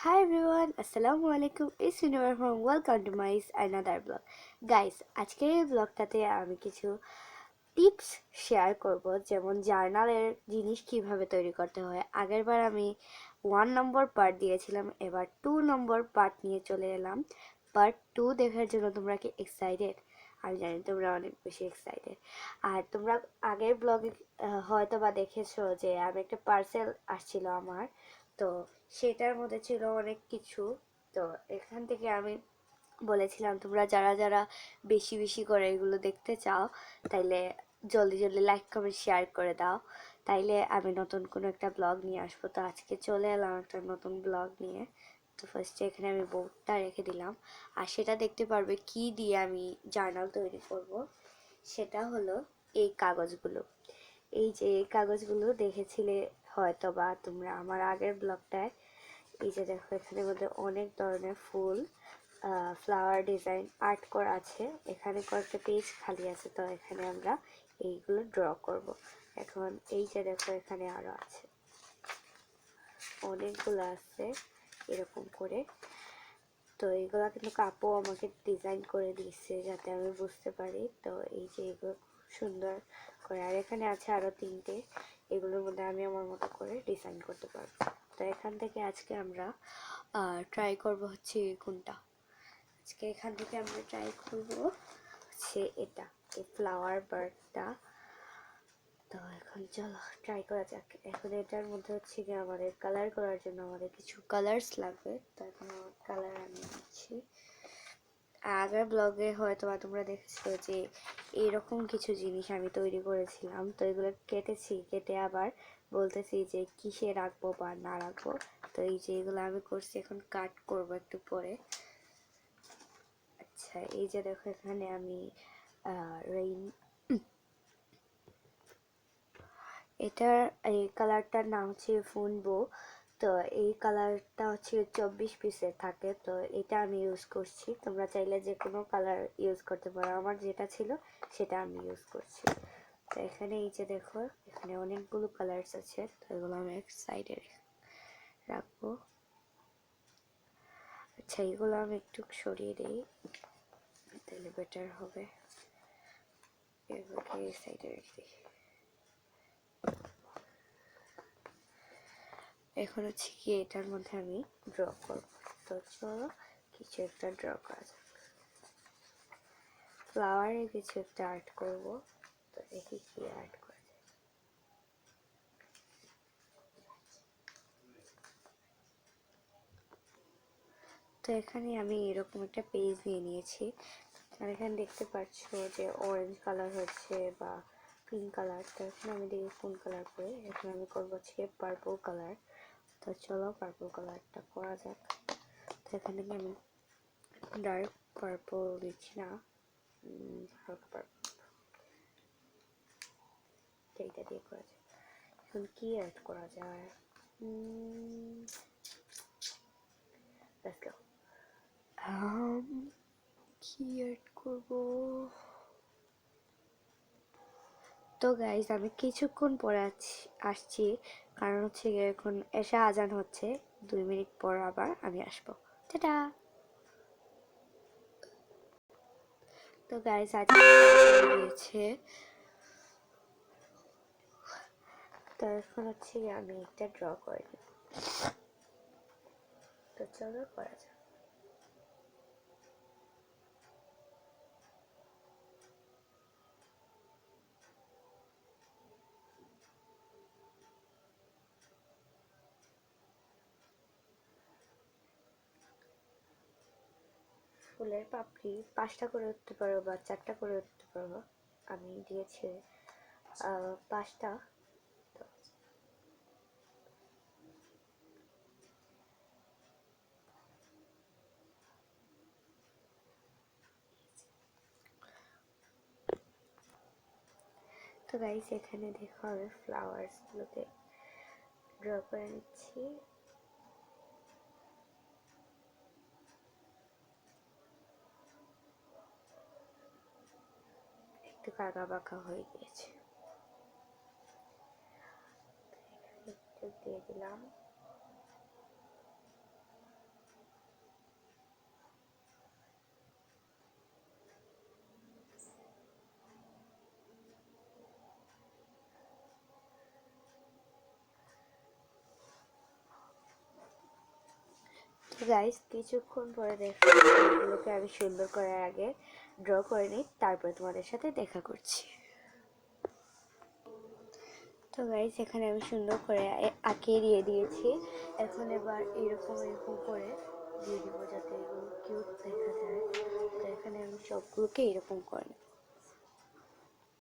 Hi everyone, Assalamu alaikum. It's Univer from welcome to my another blog. Guys, আজকের এই ব্লগটাতে আমি কিছু tips share করব, যেমন জার্নালের জিনিস কিভাবে তৈরি করতে হয়। আগেরবার আমি 1 নম্বর পার্ট দিয়েছিলাম, এবার 2 নম্বর পার্ট নিয়ে চলে এলাম। পার্ট 2 দেখার জন্য তোমরা কি এক্সাইটেড? আমি জানি তোমরা অনেক বেশি এক্সাইটেড। আর তোমরা আগের ব্লগে হয়তো বা দেখেছো যে আমি একটা পার্সেল আসছিল আমার, তো সেটার মধ্যে ছিল অনেক কিছু। তো এখান থেকে আমি বলেছিলাম তোমরা যারা যারা বেশি বেশি করে এগুলো দেখতে চাও, তাইলে জলদি জলদি লাইক কমেন্ট শেয়ার করে দাও, তাইলে আমি নতুন কোনো একটা ব্লগ নিয়ে আসবো। তো আজকে চলে এলাম একটা নতুন ব্লগ নিয়ে। তো ফার্স্টে এখানে আমি বোর্ডটা রেখে দিলাম, আর সেটা দেখতে পারবে কি দিয়ে আমি জার্নাল তৈরি করব। সেটা হলো এই কাগজগুলো। এই যে এই কাগজগুলো দেখেছিলে হয়তো বা তোমরা আমার আগের ব্লগটায়। এই যে দেখো, এখানের মধ্যে অনেক ধরনের ফুল, ফ্লাওয়ার ডিজাইন আর্ট করা আছে। এখানে কয়েকটা পেজ খালি আছে, তো এখানে আমরা এইগুলো ড্র করব। এখন এই যে দেখো, এখানে আরো আছে, অনেকগুলো আছে এরকম করে। তো এইগুলো কিন্তু কাপও আমাকে ডিজাইন করে দিচ্ছে যাতে আমি বুঝতে পারি। তো এই যে এগুলো খুব সুন্দর করে, আর এখানে আছে আরো 3টে। এগুলোর মধ্যে আমি আমার মতো করে ডিজাইন করতে পারবো। তো এখান থেকে আজকে আমরা ট্রাই করব হচ্ছে কোনটা। আজকে এখান থেকে আমরা ট্রাই করব হচ্ছে এটা, এই ফ্লাওয়ার বার্ডটা। তো এখন চলো ট্রাই করা যাক। এখন এটার মধ্যে হচ্ছে কি আমাদের কালার করার জন্য আমাদের কিছু কালার্স লাগবে। তো এখন আমার কালার আমি নিচ্ছি। আগের ব্লগে হয়তো বা তোমরা দেখেছো যে এইরকম কিছু জিনিস আমি তৈরি করেছিলাম। তো এগুলো কেটেছি, কেটে আবার বলতেছি যে কিসে রাখবো বা না রাখবো। তো এই যে এগুলো আমি করছি, এখন কাট করব একটু পরে। আচ্ছা, এই যে দেখো, এখানে আমি রেইন, এটার এই কালারটার নাম হচ্ছে ফুনবো। তো এই কালারটা হচ্ছে 24 পিসের থাকে। তো এটা আমি ইউজ করছি, তোমরা চাইলে যে কোনো কালার ইউজ করতে পারো। আমার যেটা ছিল সেটা আমি ইউজ করছি। তো এখানে এই যে দেখো, এখানে অনেকগুলো কালার্স আছে। তো এগুলো আমি এক সাইডে রাখবো। আচ্ছা, এগুলো আমি একটু সরিয়ে দিই, তাহলে বেটার হবে। এগুলোকে এই সাইডে রেখে দিই। এখন হচ্ছে কি এটার মধ্যে আমি ড্র করব। তো চলো কিছু একটা ড্র করা যাক। ফ্লাওয়ারে কিছু একটা আর্ট করব। তো দেখি কি আর্ট করা যায়। তো এখানে আমি এরকম একটা পেজ নিয়ে নিয়েছি। আর এখানে দেখতে পাচ্ছ যে অরেঞ্জ কালার হচ্ছে বা পিঙ্ক কালার। তো এখানে আমি দেখি কোন কালার করে। এখন আমি করবো হচ্ছে পার্পল কালার। তো চলো পার্পল কালারটা করা যাক। তো এখানে আমি ডার্ক পার্পল দিচ্ছি না, হালকা পার্পল, এইটা দিয়ে করা যায়। এখন কি অ্যাড করা যায়? Let's go. কি অ্যাড করব? তো গাইজ আমি কিছুক্ষণ পরে আসছি, কারণ হচ্ছে এখন এসে আজান হচ্ছে। 2 মিনিট পর আবার আমি আসবো। টাটা। তো গাইজ আজকে গিয়েছে। তো এখন হচ্ছে আমি একটা ড্র করে নিই। তো চলো করা যাক। ফুলের পাপড়ি 5টা করে উঠতে পারো বা 4টা করে উঠতে পারো। আমি দিয়েছি 5টা। তো গাইস এখানে দেখো আমি ফ্লাওয়ার্সগুলোকে ড্র করে নিচ্ছি। একটু কাঁকা বাঁকা হয়ে গিয়েছে, একটু দিয়ে দিলাম। গাইস কিছুক্ষণ পরে দেখো এগুলোকে আমি সুন্দর করে আগে ড্র করে নিই, তারপরে তোমাদের সাথে দেখা করছি। তো গাইস এখানে আমি সুন্দর করে আঁকিয়ে দিয়ে দিয়েছি। এখন এবার এরকম এরকম করে দিয়ে দিব যাতে এগুলো কিউট দেখা যায়। তো এখানে আমি সবগুলোকে এরকম করে নেব।